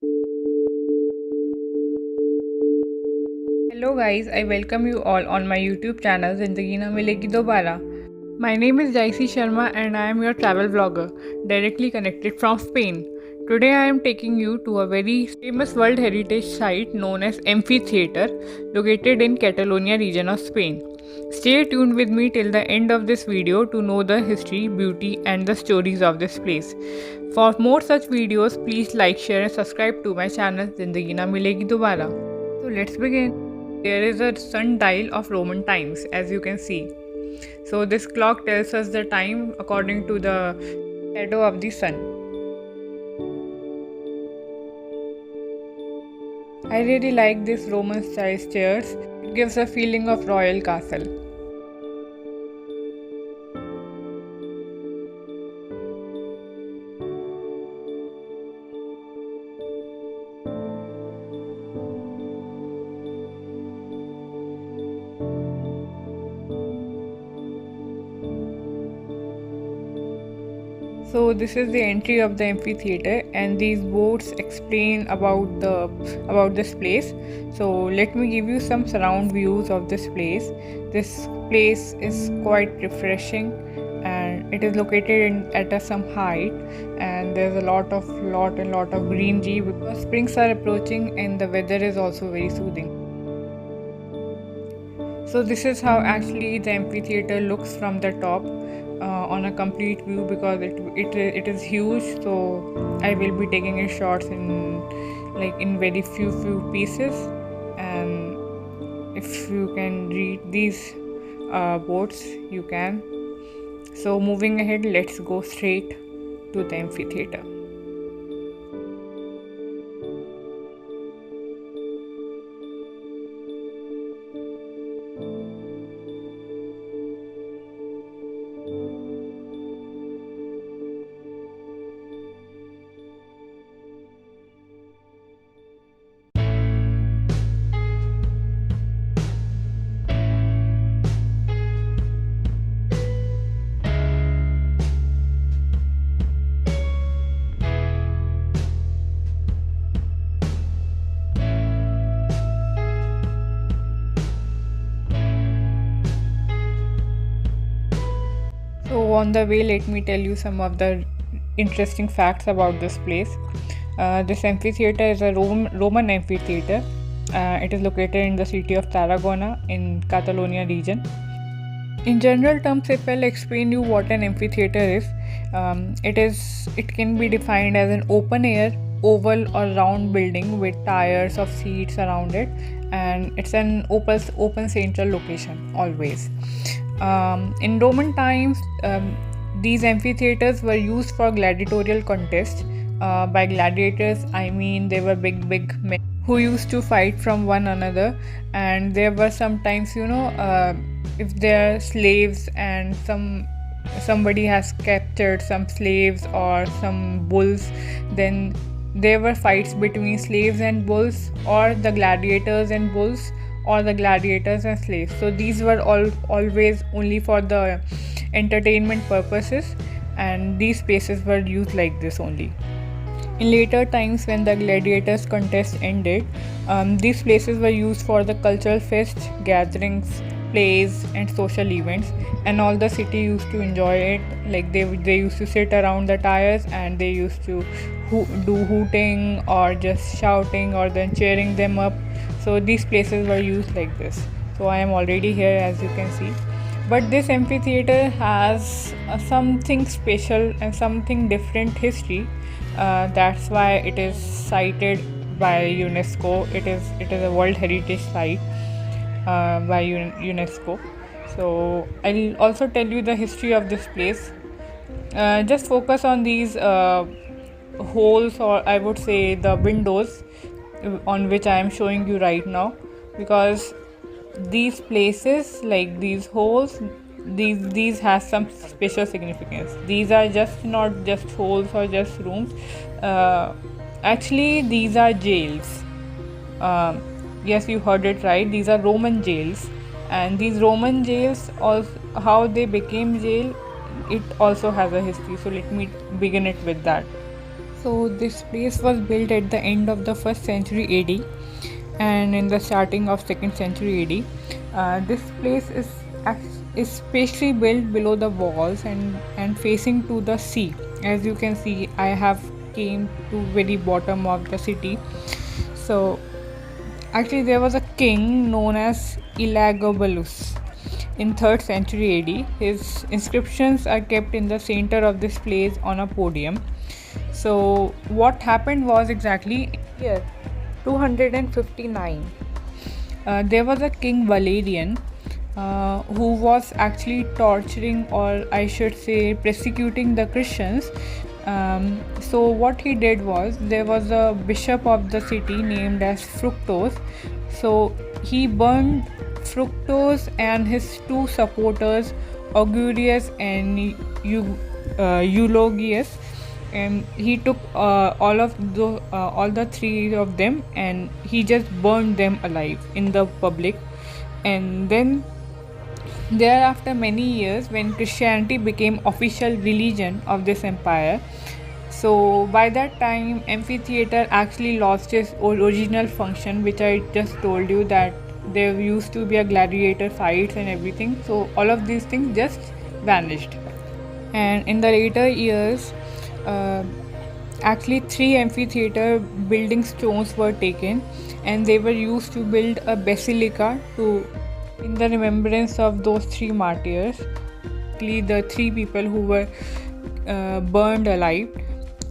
Hello guys, I welcome you all on my YouTube channel Zindagi Na Milegi Dobara. My name is Jaisi Sharma and I am your travel vlogger, directly connected from Spain. Today I am taking you to a very famous World Heritage site known as Amphitheatre, located in Catalonia region of Spain. Stay tuned with me till the end of this video to know the history, beauty and the stories of this place. For more such videos, please like, share and subscribe to my channel Zindagi Na Milegi Dobara. So let's begin. There is a sundial of Roman times, as you can see. So this clock tells us the time according to the shadow of the sun. I really like this Roman style stairs. It gives a feeling of royal castle. So this is the entry of the amphitheater, and these boards explain about this place. So let me give you some surround views of this place. This place is quite refreshing, and it is located at some height, and there's a lot of greenery because springs are approaching and the weather is also very soothing. So this is how actually the amphitheater looks from the top on a complete view, because it is huge. So I will be taking a shots in very few pieces, and if you can read these boards you can. So moving ahead, let's go straight to the amphitheater. So on the way, let me tell you some of the interesting facts about this place. This amphitheater is a Roman amphitheater. It is located in the city of Tarragona in Catalonia region. In general terms, if I'll explain you what an amphitheater is, it can be defined as an open air, oval or round building with tiers of seats around it, and it's an open central location always. In Roman times, these amphitheaters were used for gladiatorial contests. By gladiators, I mean they were big men who used to fight from one another, and there were sometimes, if there are slaves and somebody has captured some slaves or some bulls, then there were fights between slaves and bulls, or the gladiators and bulls, or the gladiators and slaves. So these were always only for the entertainment purposes, and these spaces were used like this only. In later times, when the gladiators contest ended, these places were used for the cultural fests, gatherings, plays and social events, and all the city used to enjoy it. Like they used to sit around the tires, and they used to do hooting or just shouting or then cheering them up. So these places were used like this. So I am already here, as you can see. But this amphitheater has something special and something different history. That's why it is cited by UNESCO. It is a World Heritage Site by UNESCO. So I'll also tell you the history of this place. Just focus on these holes, or I would say the windows on which I am showing you right now, because these places, like these holes, these has some special significance. These are not just holes or just rooms. Actually these are jails. Yes, you heard it right, these are Roman jails. And these Roman jails, also how they became jail, it also has a history. So let me begin it with that. So this place was built at the end of the first century AD and in the starting of second century AD. This place is spatially built below the walls and facing to the sea. As you can see, I have came to very bottom of the city. So actually, there was a king known as Elagabalus in 3rd century AD. His inscriptions are kept in the center of this place on a podium. So, what happened was exactly here 259. There was a king Valerian who was actually torturing, or I should say, persecuting the Christians. So what he did was, there was a bishop of the city named as Fructose. So he burned Fructose and his two supporters, Augurius and Eulogius, and he took all the three of them and he just burned them alive in the public. And then thereafter many years, when Christianity became official religion of this empire, so by that time amphitheater actually lost its original function, which I just told you, that there used to be a gladiator fights and everything. So all of these things just vanished. And in the later years, uh, actually 3 amphitheater building stones were taken and they were used to build a basilica to in the remembrance of those 3 martyrs, the 3 people who were burned alive.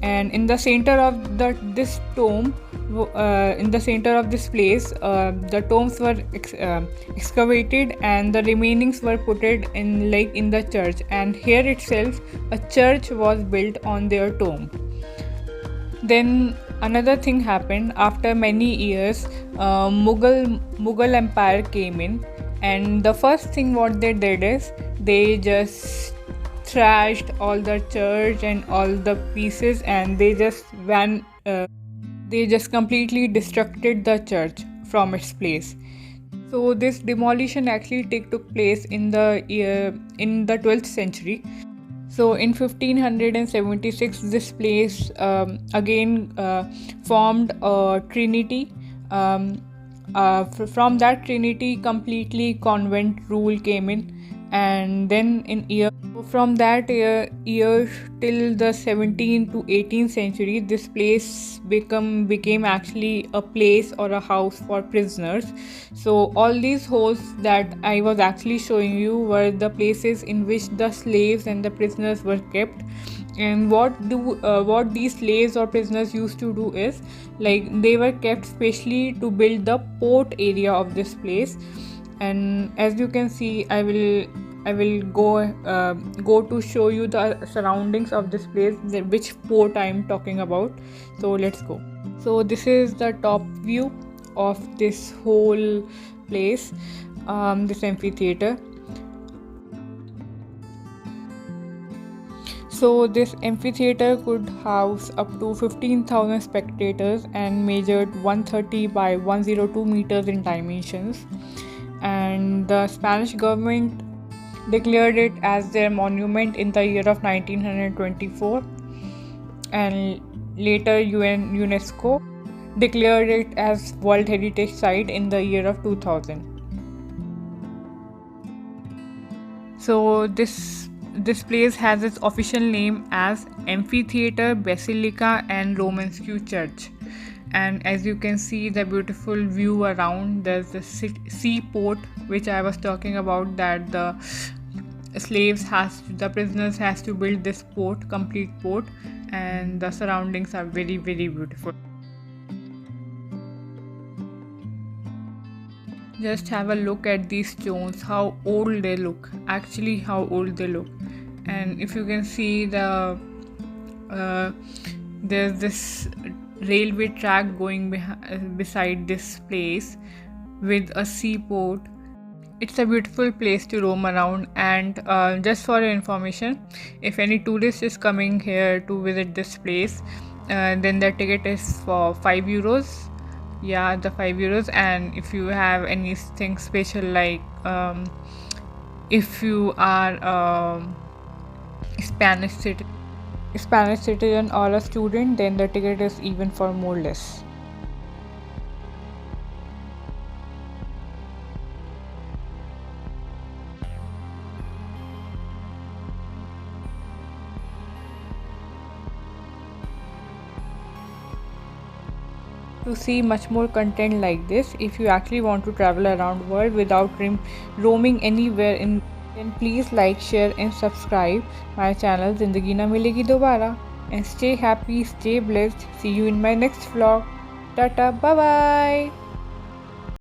And in the center of this tomb, in the center of this place, the tombs were excavated and the remainings were put in the church, and here itself a church was built on their tomb. Then another thing happened. After many years, Mughal Empire came in, and the first thing what they did is they just trashed all the church and all the pieces, and they just completely destructed the church from its place. So this demolition actually took place in the 12th century. So in 1576, this place again formed a trinity. From that trinity, completely convent rule came in, and then from that year till the 17th to 18th century, this place became actually a place or a house for prisoners. So all these halls that I was actually showing you were the places in which the slaves and the prisoners were kept. And what these slaves or prisoners used to do is, like, they were kept specially to build the port area of this place. And as you can see, I will go to show you the surroundings of this place, which port I am talking about. So let's go. So this is the top view of this whole place, this amphitheater. So this amphitheater could house up to 15,000 spectators and measured 130 by 102 meters in dimensions. And the Spanish government declared it as their monument in the year of 1924, and later UNESCO declared it as World Heritage Site in the year of 2000. So this place has its official name as Amphitheater, Basilica and Romanesque Church. And as you can see the beautiful view around, there's the seaport which I was talking about, that the prisoners has to build this complete port, and the surroundings are very, very beautiful. Just have a look at these stones, how old they look, and if you can see there's this railway track going beside this place with a seaport. It's a beautiful place to roam around. And just for your information, if any tourist is coming here to visit this place, then the ticket is for €5. Yeah, the €5. And if you have anything special, like if you are Spanish citizen, Spanish citizen or a student, then the ticket is even for more less. To see much more content like this, if you actually want to travel around world without roaming anywhere in, then please like, share and subscribe my channel Zindagi Na Milegi Dobara. And stay happy, stay blessed. See you in my next vlog. Tata, bye bye.